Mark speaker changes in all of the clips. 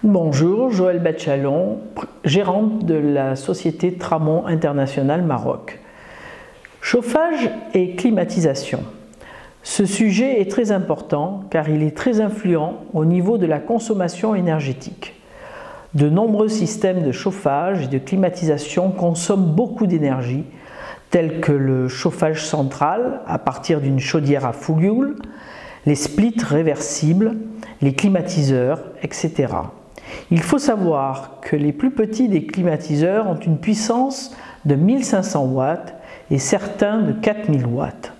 Speaker 1: Bonjour, Joëlle Batchalon, gérante de la société Tramont International Maroc. Chauffage et climatisation. Ce sujet est très important car il est très influent au niveau de la consommation énergétique. De nombreux systèmes de chauffage et de climatisation consomment beaucoup d'énergie, tels que le chauffage central à partir d'une chaudière à fouilloule, les splits réversibles, les climatiseurs, etc. Il faut savoir que les plus petits des climatiseurs ont une puissance de 1500 watts et certains de 4000 watts.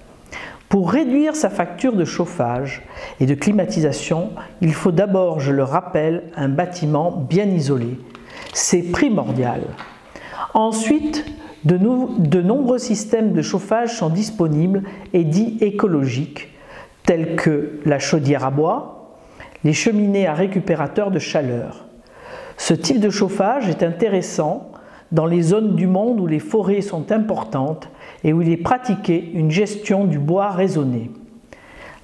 Speaker 1: Pour réduire sa facture de chauffage et de climatisation, il faut d'abord, je le rappelle, un bâtiment bien isolé. C'est primordial. Ensuite, de nombreux systèmes de chauffage sont disponibles et dits écologiques, tels que la chaudière à bois, les cheminées à récupérateur de chaleur. Ce type de chauffage est intéressant dans les zones du monde où les forêts sont importantes et où il est pratiqué une gestion du bois raisonnée.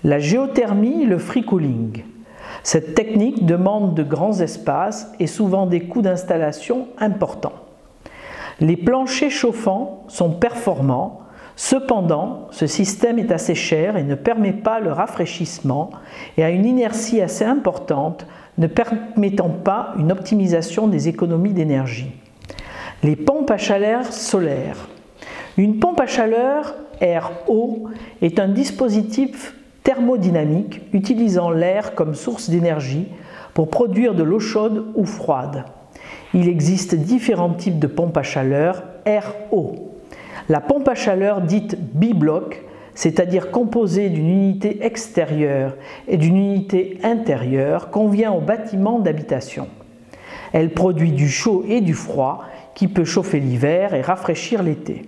Speaker 1: La géothermie et le free cooling. Cette technique demande de grands espaces et souvent des coûts d'installation importants. Les planchers chauffants sont performants, cependant ce système est assez cher et ne permet pas le rafraîchissement et a une inertie assez importante, ne permettant pas une optimisation des économies d'énergie. Les pompes à chaleur solaire. Une pompe à chaleur RO est un dispositif thermodynamique utilisant l'air comme source d'énergie pour produire de l'eau chaude ou froide. Il existe différents types de pompes à chaleur RO. La pompe à chaleur dite bibloc, c'est-à-dire composée d'une unité extérieure et d'une unité intérieure, convient aux bâtiments d'habitation. Elle produit du chaud et du froid qui peut chauffer l'hiver et rafraîchir l'été.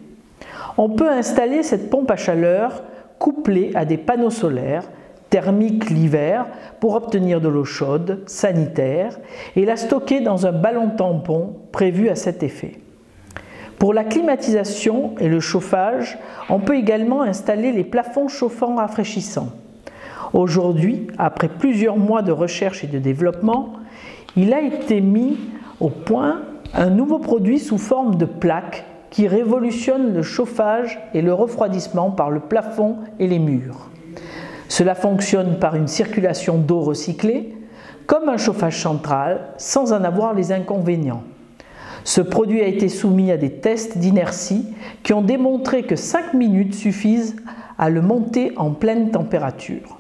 Speaker 1: On peut installer cette pompe à chaleur couplée à des panneaux solaires thermiques l'hiver pour obtenir de l'eau chaude, sanitaire, et la stocker dans un ballon tampon prévu à cet effet. Pour la climatisation et le chauffage, on peut également installer les plafonds chauffants rafraîchissants. Aujourd'hui, après plusieurs mois de recherche et de développement, il a été mis au point un nouveau produit sous forme de plaque qui révolutionne le chauffage et le refroidissement par le plafond et les murs. Cela fonctionne par une circulation d'eau recyclée, comme un chauffage central, sans en avoir les inconvénients. Ce produit a été soumis à des tests d'inertie qui ont démontré que 5 minutes suffisent à le monter en pleine température.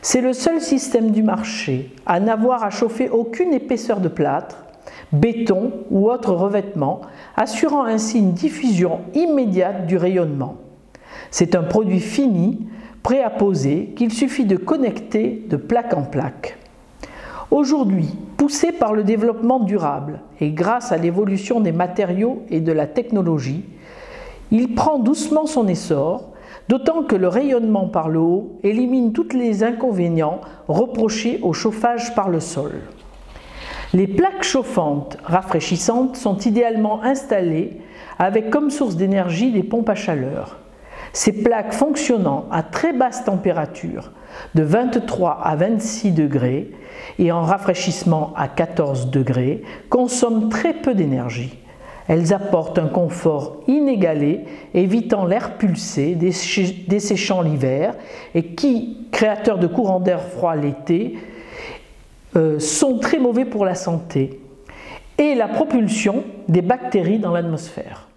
Speaker 1: C'est le seul système du marché à n'avoir à chauffer aucune épaisseur de plâtre, béton ou autre revêtement, assurant ainsi une diffusion immédiate du rayonnement. C'est un produit fini, prêt à poser, qu'il suffit de connecter de plaque en plaque. Aujourd'hui, poussé par le développement durable et grâce à l'évolution des matériaux et de la technologie, il prend doucement son essor, d'autant que le rayonnement par le haut élimine tous les inconvénients reprochés au chauffage par le sol. Les plaques chauffantes rafraîchissantes sont idéalement installées avec comme source d'énergie des pompes à chaleur. Ces plaques fonctionnant à très basse température, de 23 à 26 degrés, et en rafraîchissement à 14 degrés, consomment très peu d'énergie. Elles apportent un confort inégalé, évitant l'air pulsé, desséchant l'hiver, et qui, créateurs de courants d'air froid l'été, sont très mauvais pour la santé, et la propulsion des bactéries dans l'atmosphère.